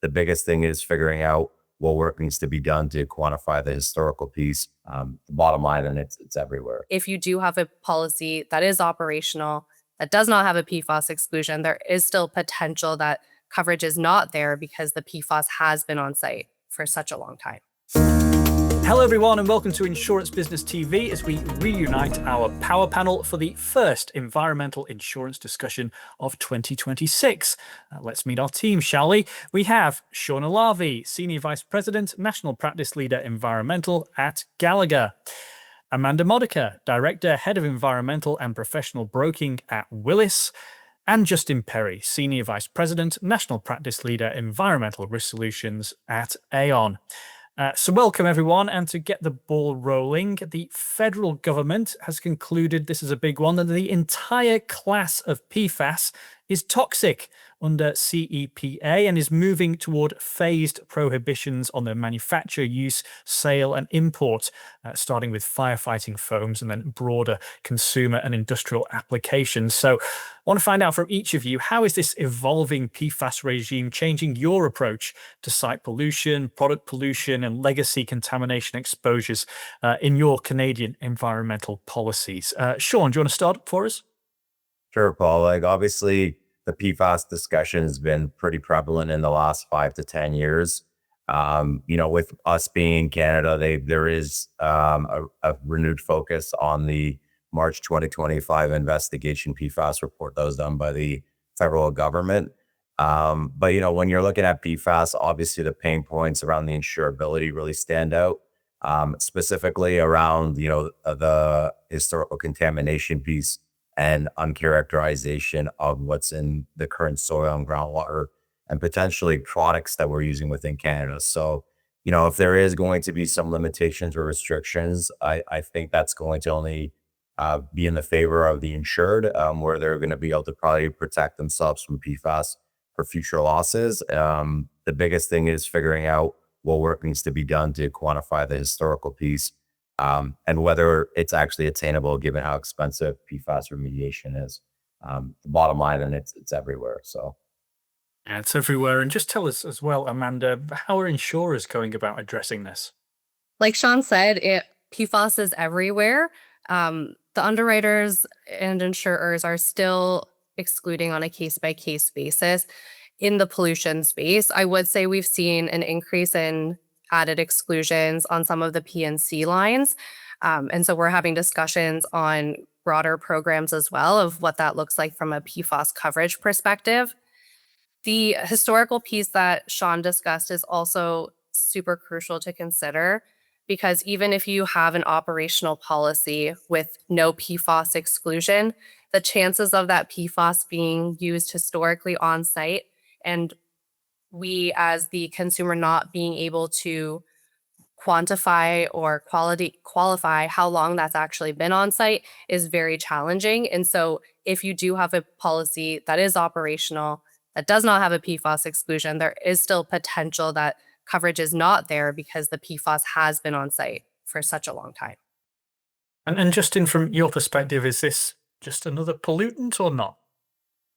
The biggest thing is figuring out what work needs to be done to quantify the historical piece. The bottom line, and it's everywhere. If you do have a policy that is operational, that does not have a PFAS exclusion, there is still potential that coverage is not there because the PFAS has been on site for such a long time. Hello everyone and welcome to Insurance Business TV as we reunite our power panel for the first environmental insurance discussion of 2026. Let's meet our team, shall we? We have Sean Alavi, Senior Vice President, National Practice Leader Environmental at Gallagher. Amanda Modica, Director, Head of Environmental and Professional Broking at Willis. And Justin Perry, Senior Vice President, National Practice Leader Environmental Risk Solutions at Aon. So welcome everyone, and to get the ball rolling, the federal government has concluded, this is a big one, that the entire class of PFAS is toxic under CEPA and is moving toward phased prohibitions on the manufacture, use, sale and import, starting with firefighting foams and then broader consumer and industrial applications. So I want to find out from each of you, how is this evolving PFAS regime changing your approach to site pollution, product pollution and legacy contamination exposures in your Canadian environmental policies? Sean, do you want to start for us? Sure, Paul. Obviously, the PFAS discussion has been pretty prevalent in the last 5 to 10 years. With us being in Canada, there is a renewed focus on the March 2025 investigation PFAS report that was done by the federal government. But when you're looking at PFAS, obviously the pain points around the insurability really stand out, specifically around the historical contamination piece and uncharacterization of what's in the current soil and groundwater and potentially products that we're using within Canada. So, if there is going to be some limitations or restrictions, I think that's going to only be in the favor of the insured, where they're going to be able to probably protect themselves from PFAS for future losses. The biggest thing is figuring out what work needs to be done to quantify the historical piece. And whether it's actually attainable given how expensive PFAS remediation is. The bottom line, and it's everywhere. So yeah, it's everywhere. And just tell us as well, Amanda, how are insurers going about addressing this? Like Sean said, PFAS is everywhere. The underwriters and insurers are still excluding on a case-by-case basis. In the pollution space, I would say we've seen an increase in added exclusions on some of the P&C lines. And so we're having discussions on broader programs as well of what that looks like from a PFAS coverage perspective. The historical piece that Sean discussed is also super crucial to consider, because even if you have an operational policy with no PFAS exclusion, the chances of that PFAS being used historically on site and we as the consumer not being able to quantify or qualify how long that's actually been on site is very challenging. And so if you do have a policy that is operational, that does not have a PFAS exclusion, there is still potential that coverage is not there because the PFAS has been on site for such a long time. And Justin, from your perspective, is this just another pollutant or not?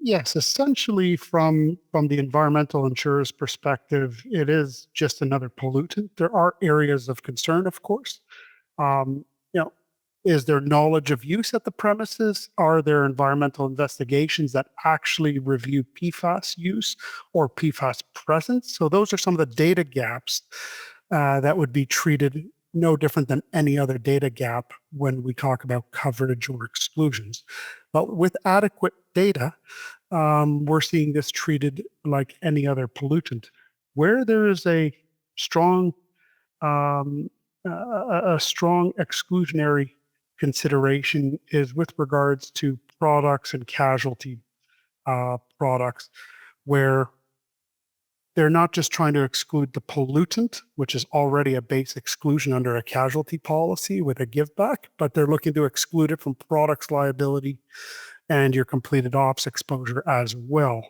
Yes, essentially from the environmental insurer's perspective, it is just another pollutant. There are areas of concern, of course. Is there knowledge of use at the premises? Are there environmental investigations that actually review PFAS use or PFAS presence? So those are some of the data gaps that would be treated no different than any other data gap when we talk about coverage or exclusions. But with adequate data, we're seeing this treated like any other pollutant. Where there is a strong exclusionary consideration is with regards to products and casualty products, where they're not just trying to exclude the pollutant, which is already a base exclusion under a casualty policy with a give back, but they're looking to exclude it from products liability and your completed ops exposure as well.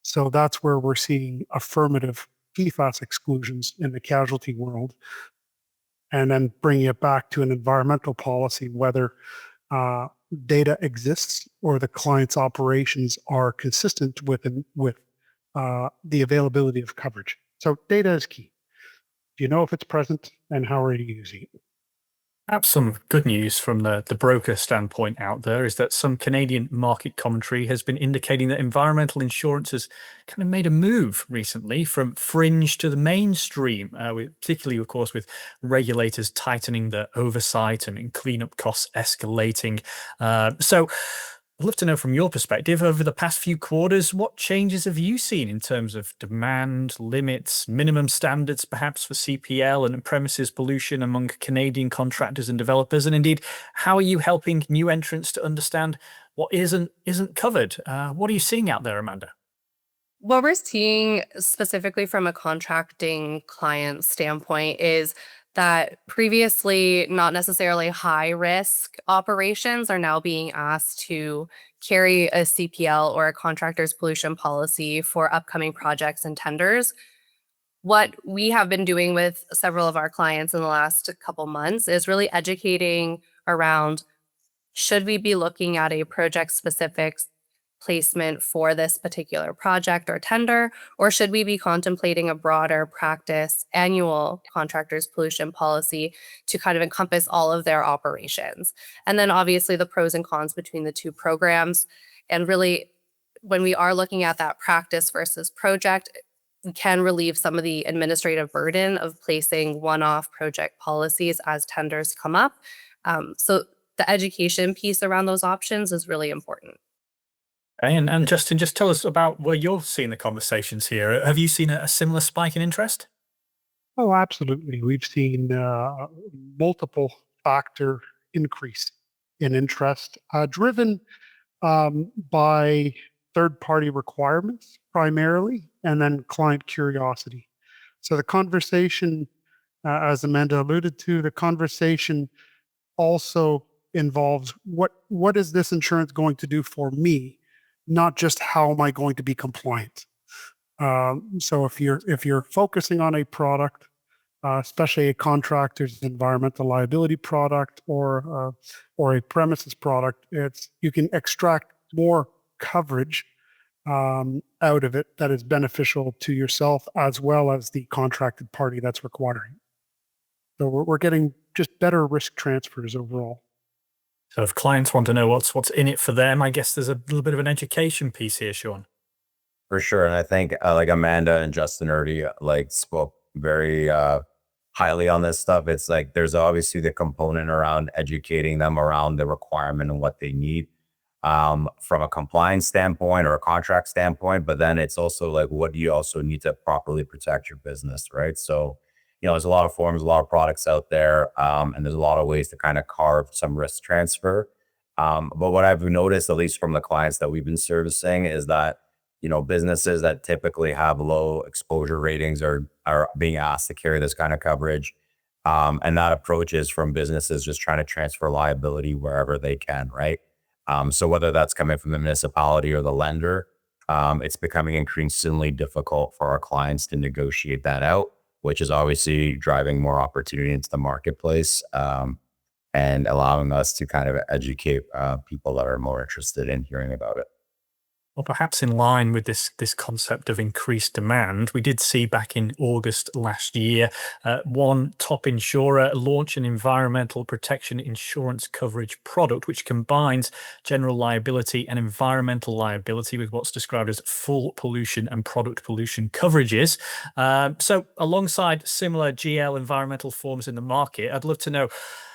So that's where we're seeing affirmative PFAS exclusions in the casualty world. And then bringing it back to an environmental policy, whether data exists or the client's operations are consistent with the availability of coverage. So data is key. Do you know if it's present and how are you using it? Perhaps some good news from the broker standpoint out there is that some Canadian market commentary has been indicating that environmental insurance has kind of made a move recently from fringe to the mainstream, particularly, of course, with regulators tightening the oversight and cleanup costs escalating. So I'd love to know from your perspective, over the past few quarters, what changes have you seen in terms of demand, limits, minimum standards, perhaps for CPL and premises pollution among Canadian contractors and developers? And indeed, how are you helping new entrants to understand what isn't covered? What are you seeing out there, Amanda? What we're seeing specifically from a contracting client standpoint is that previously not necessarily high risk operations are now being asked to carry a CPL or a contractor's pollution policy for upcoming projects and tenders. What we have been doing with several of our clients in the last couple months is really educating around, should we be looking at a project specific placement for this particular project or tender, or should we be contemplating a broader practice annual contractors pollution policy to kind of encompass all of their operations? And then obviously the pros and cons between the two programs. And really, when we are looking at that practice versus project, we can relieve some of the administrative burden of placing one-off project policies as tenders come up. So the education piece around those options is really important. Okay, and Justin, just tell us about where you're seeing the conversations here. Have you seen a similar spike in interest? Oh, absolutely. We've seen multiple factor increase in interest driven by third-party requirements primarily, and then client curiosity. So the conversation, as Amanda alluded to, the conversation also involves what is this insurance going to do for me, not just how am I going to be compliant. So if you're focusing on a product, especially a contractor's environmental liability product or a premises product, you can extract more coverage out of it that is beneficial to yourself as well as the contracted party that's requiring. So we're getting just better risk transfers overall. So if clients want to know what's in it for them, I guess there's a little bit of an education piece here, Sean. For sure. And I think like Amanda and Justin already like spoke very highly on this stuff. It's like there's obviously the component around educating them around the requirement and what they need from a compliance standpoint or a contract standpoint. But then it's also like, what do you also need to properly protect your business, right? So, there's a lot of forms, a lot of products out there, and there's a lot of ways to kind of carve some risk transfer. But what I've noticed, at least from the clients that we've been servicing, is that businesses that typically have low exposure ratings are being asked to carry this kind of coverage. And that approach is from businesses just trying to transfer liability wherever they can, right? So whether that's coming from the municipality or the lender, it's becoming increasingly difficult for our clients to negotiate that out, which is obviously driving more opportunity into the marketplace and allowing us to kind of educate people that are more interested in hearing about it. Well, perhaps in line with this concept of increased demand, we did see back in August last year, one top insurer launch an environmental protection insurance coverage product, which combines general liability and environmental liability with what's described as full pollution and product pollution coverages. So alongside similar GL environmental forms in the market, I'd love to know,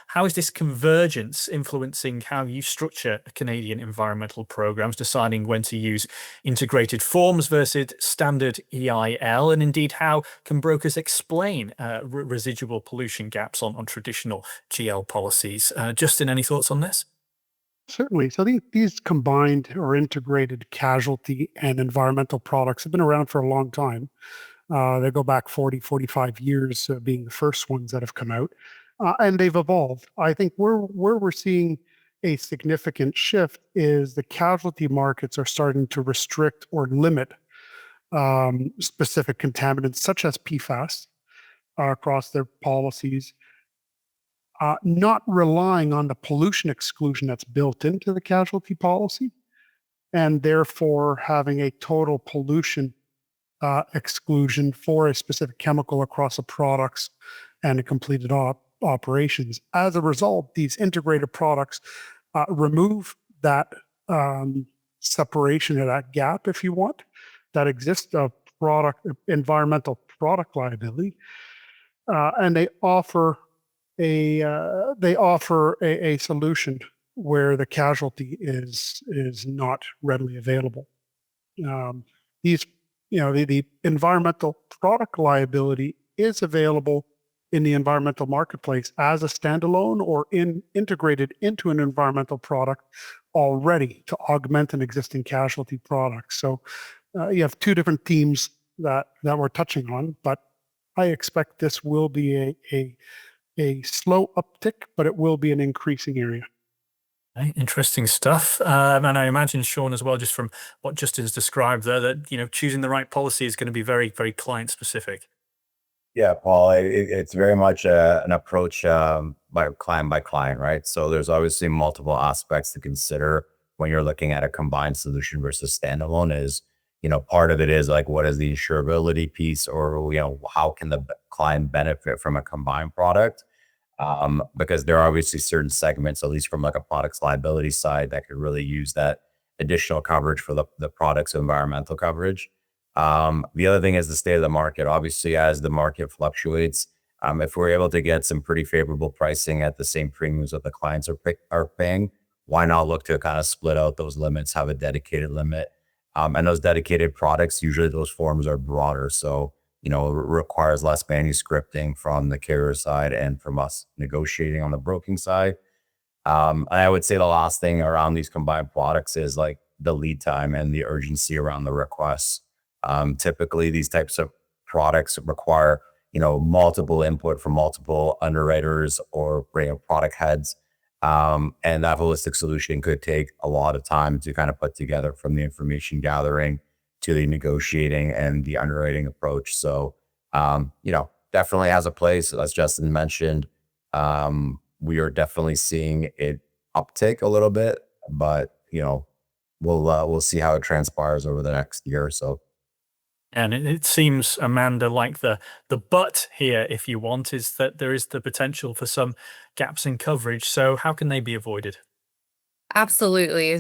how is this convergence influencing how you structure Canadian environmental programs, deciding when to use integrated forms versus standard EIL? And indeed, how can brokers explain residual pollution gaps on traditional GL policies? Justin, any thoughts on this? Certainly. So these combined or integrated casualty and environmental products have been around for a long time. They go back 40, 45 years being the first ones that have come out. And they've evolved. I think where we're seeing a significant shift is the casualty markets are starting to restrict or limit specific contaminants such as PFAS across their policies, not relying on the pollution exclusion that's built into the casualty policy, and therefore having a total pollution exclusion for a specific chemical across the products and the completed operations. As a result, these integrated products remove that separation of that gap, if you want, that exists of environmental product liability, and they offer a solution where the casualty is not readily available. These, the environmental product liability is available in the environmental marketplace as a standalone or integrated into an environmental product already to augment an existing casualty product. So you have two different themes that we're touching on, but I expect this will be a slow uptick, but it will be an increasing area. Okay, interesting stuff. And I imagine, Sean, as well, just from what Justin's described there, that choosing the right policy is going to be very, very client specific. Yeah, Paul, it's very much an approach by client, right? So there's obviously multiple aspects to consider when you're looking at a combined solution versus standalone. Is part of it is like, what is the insurability piece, or how can the client benefit from a combined product? Because there are obviously certain segments, at least from like a product's liability side, that could really use that additional coverage for the product's environmental coverage. The other thing is the state of the market. Obviously, as the market fluctuates, if we're able to get some pretty favorable pricing at the same premiums that the clients are paying, why not look to kind of split out those limits, have a dedicated limit? And those dedicated products, usually those forms are broader. So, it requires less manuscripting from the carrier side and from us negotiating on the broking side. And I would say the last thing around these combined products is like the lead time and the urgency around the requests. Typically, these types of products require, multiple input from multiple underwriters or product heads. And that holistic solution could take a lot of time to kind of put together, from the information gathering to the negotiating and the underwriting approach. So, definitely has a place, as Justin mentioned. We are definitely seeing it uptake a little bit, but we'll see how it transpires over the next year or so. And it seems, Amanda, like the but here, if you want, is that there is the potential for some gaps in coverage. So how can they be avoided? Absolutely.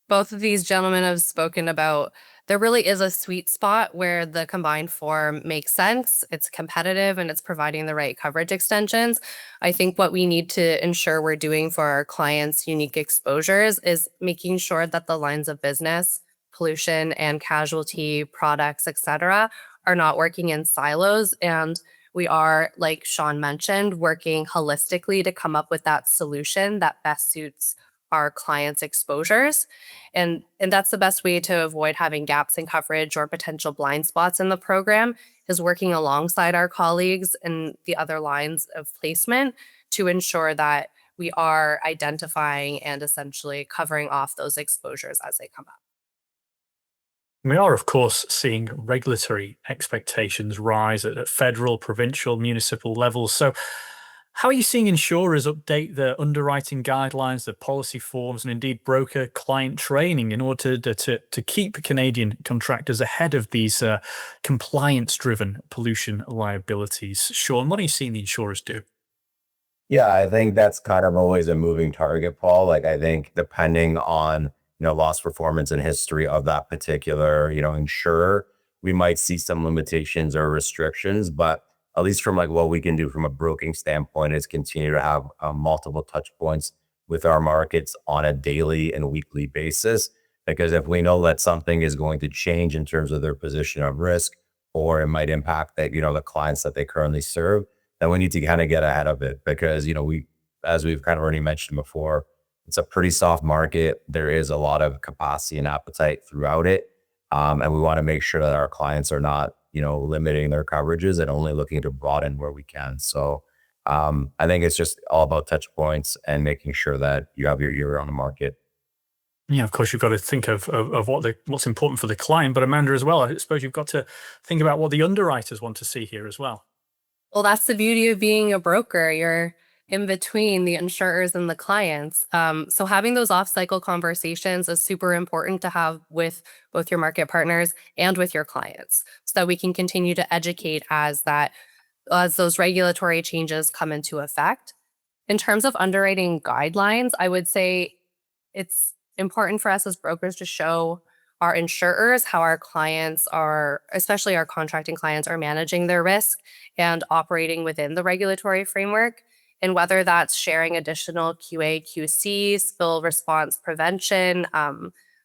Both of these gentlemen have spoken about there really is a sweet spot where the combined form makes sense, it's competitive, and it's providing the right coverage extensions. I think what we need to ensure we're doing for our clients' unique exposures is making sure that the lines of business, pollution and casualty products, etc., are not working in silos. And we are, like Sean mentioned, working holistically to come up with that solution that best suits our clients' exposures. And that's the best way to avoid having gaps in coverage or potential blind spots in the program, is working alongside our colleagues in the other lines of placement to ensure that we are identifying and essentially covering off those exposures as they come up. We are, of course, seeing regulatory expectations rise at federal, provincial, municipal levels. So how are you seeing insurers update their underwriting guidelines, their policy forms, and indeed broker client training in order to keep Canadian contractors ahead of these compliance-driven pollution liabilities? Sean, what are you seeing the insurers do? Yeah, I think that's kind of always a moving target, Paul. Like, I think depending on, loss performance and history of that particular, insurer, we might see some limitations or restrictions, but at least from like what we can do from a broking standpoint is continue to have multiple touch points with our markets on a daily and weekly basis. Because if we know that something is going to change in terms of their position of risk, or it might impact that, the clients that they currently serve, then we need to kind of get ahead of it. Because, as we've kind of already mentioned before, it's a pretty soft market. There is a lot of capacity and appetite throughout it. And we want to make sure that our clients are not, limiting their coverages and only looking to broaden where we can. So I think it's just all about touch points and making sure that you have your ear on the market. Yeah, of course, you've got to think of what's important for the client, but Amanda as well, I suppose you've got to think about what the underwriters want to see here as well. Well, that's the beauty of being a broker. You're in between the insurers and the clients. So having those off-cycle conversations is super important to have with both your market partners and with your clients, so that we can continue to educate as those regulatory changes come into effect. In terms of underwriting guidelines, I would say it's important for us as brokers to show our insurers how our clients are, especially our contracting clients, are managing their risk and operating within the regulatory framework. And whether that's sharing additional QA, QC, spill response prevention,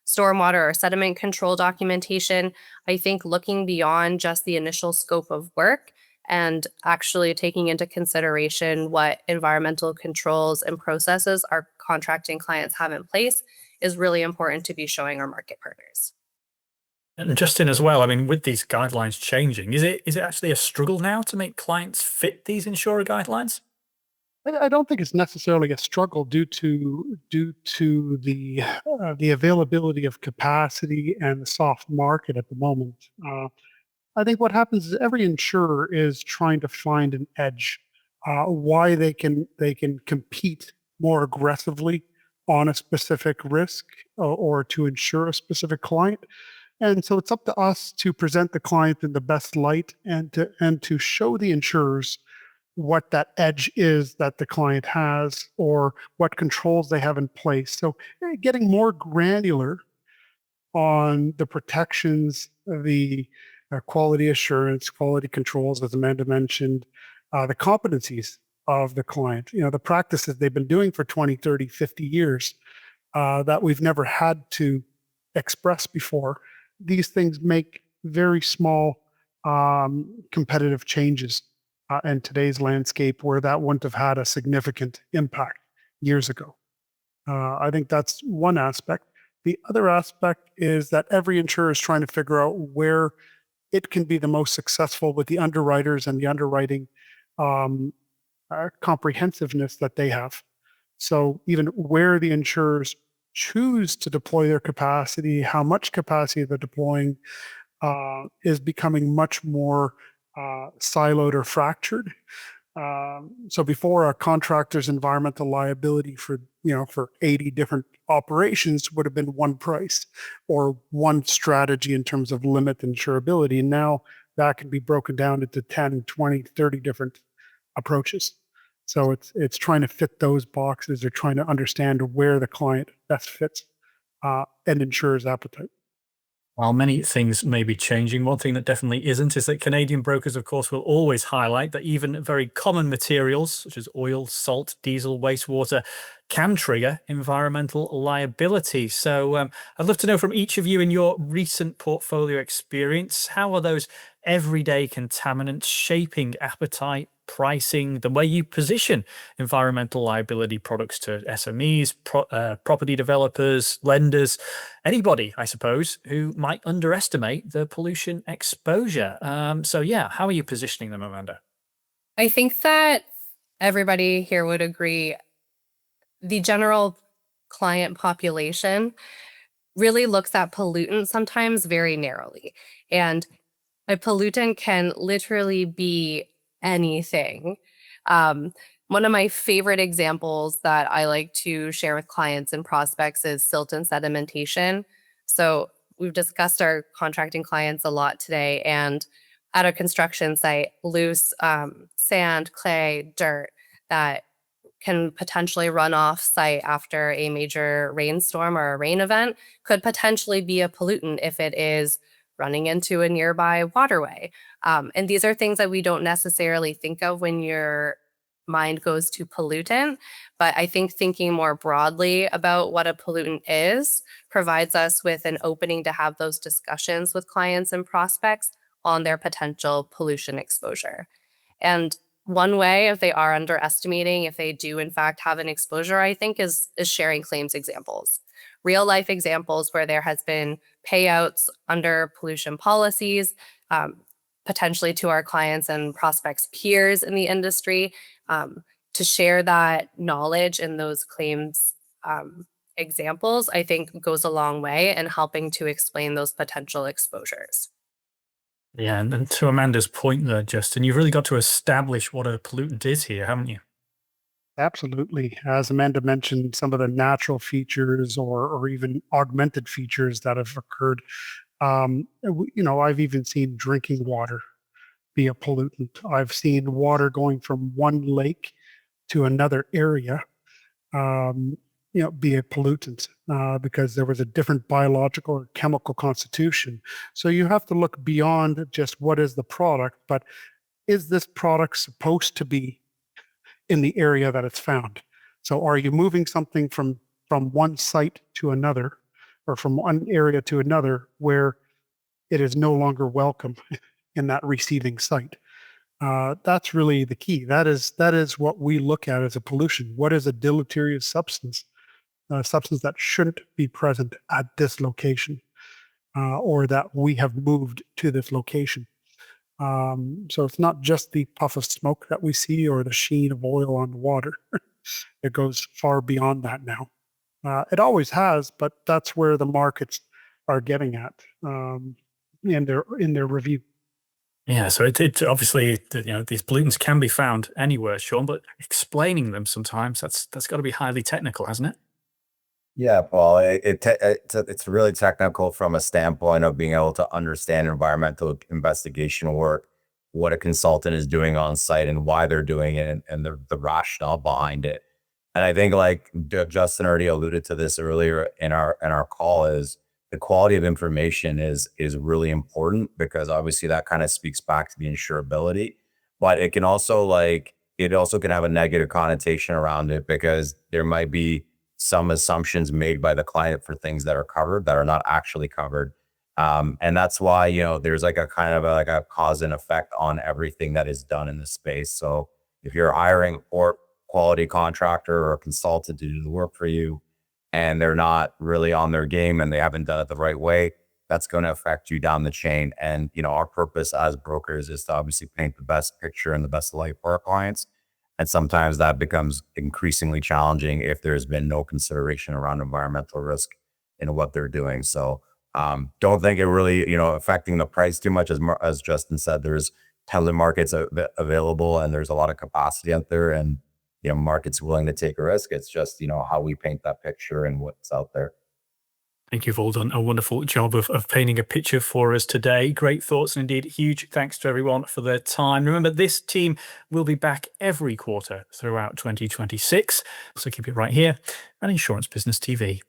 stormwater or sediment control documentation, I think looking beyond just the initial scope of work and actually taking into consideration what environmental controls and processes our contracting clients have in place is really important to be showing our market partners. And Justin, as well, I mean, with these guidelines changing, is it actually a struggle now to make clients fit these insurer guidelines? I don't think it's necessarily a struggle due to the availability of capacity and the soft market at the moment. I think what happens is every insurer is trying to find an edge, why they can compete more aggressively on a specific risk or to insure a specific client. And so it's up to us to present the client in the best light and to show the insurers what that edge is that the client has or what controls they have in place. So getting more granular on the protections, the quality assurance, quality controls, as Amanda mentioned, the competencies of the client, the practices they've been doing for 20, 30, 50 years that we've never had to express before. These things make very small competitive changes in today's landscape where that wouldn't have had a significant impact years ago. I think that's one aspect. The other aspect is that every insurer is trying to figure out where it can be the most successful with the underwriters and the underwriting comprehensiveness that they have. So even where the insurers choose to deploy their capacity, how much capacity they're deploying, is becoming much more siloed or fractured. So before, a contractor's environmental liability for 80 different operations would have been one price or one strategy in terms of limit insurability. And now that can be broken down into 10, 20, 30 different approaches. So it's trying to fit those boxes or trying to understand where the client best fits and insurer's appetite. While many things may be changing, one thing that definitely isn't is that Canadian brokers, of course, will always highlight that even very common materials such as oil, salt, diesel, wastewater can trigger environmental liability. So I'd love to know from each of you, in your recent portfolio experience, how are those everyday contaminants shaping appetite, pricing, the way you position environmental liability products to SMEs, property developers, lenders, anybody, I suppose, who might underestimate the pollution exposure. So yeah, how are you positioning them, Amanda? I think that everybody here would agree the general client population really looks at pollutants sometimes very narrowly. And a pollutant can literally be anything. One of my favorite examples that I like to share with clients and prospects is silt and sedimentation. So we've discussed our contracting clients a lot today, and at a construction site, loose sand, clay, dirt that can potentially run off site after a major rainstorm or a rain event could potentially be a pollutant if it is running into a nearby waterway. And these are things that we don't necessarily think of when your mind goes to pollutant. But I think thinking more broadly about what a pollutant is provides us with an opening to have those discussions with clients and prospects on their potential pollution exposure. And one way, if they are underestimating, if they do in fact have an exposure, I think is sharing claims examples. Real life examples where there has been payouts under pollution policies, potentially to our clients and prospects peers in the industry, to share that knowledge in those claims examples, I think goes a long way in helping to explain those potential exposures. Yeah, and to Amanda's point there, Justin, you've really got to establish what a pollutant is here, haven't you? Absolutely. As Amanda mentioned, some of the natural features or even augmented features that have occurred. I've even seen drinking water be a pollutant. I've seen water going from one lake to another area, be a pollutant because there was a different biological or chemical constitution. So you have to look beyond just what is the product, but is this product supposed to be in the area that it's found? So are you moving something from one site to another, or from one area to another where it is no longer welcome in that receiving site? That's really the key. That is what we look at as a pollution. What is a deleterious substance? A substance that shouldn't be present at this location, or that we have moved to this location. So it's not just the puff of smoke that we see or the sheen of oil on the water. It goes far beyond that now. It always has, but that's where the markets are getting at in their review. Yeah, so it obviously, these pollutants can be found anywhere, Sean, but explaining them sometimes, that's got to be highly technical, hasn't it? Yeah, Paul, it's really technical from a standpoint of being able to understand environmental investigation work, what a consultant is doing on site and why they're doing it, and the rationale behind it. And I think, like Justin already alluded to this earlier in our call, is the quality of information is really important, because obviously that kind of speaks back to the insurability, but it can also can have a negative connotation around it, because there might be some assumptions made by the client for things that are covered that are not actually covered. And that's why, there's like a kind of like a cause and effect on everything that is done in this space. So if you're hiring a poor quality contractor or a consultant to do the work for you, and they're not really on their game and they haven't done it the right way, that's going to affect you down the chain. And, our purpose as brokers is to obviously paint the best picture and the best light for our clients. And sometimes that becomes increasingly challenging if there's been no consideration around environmental risk in what they're doing. So don't think it really, affecting the price too much. As Justin said, there's tons of markets available, and there's a lot of capacity out there, and markets willing to take a risk. It's just how we paint that picture and what's out there. I think you've all done a wonderful job of painting a picture for us today. Great thoughts, and indeed, huge thanks to everyone for their time. Remember, this team will be back every quarter throughout 2026, so keep it right here at Insurance Business TV.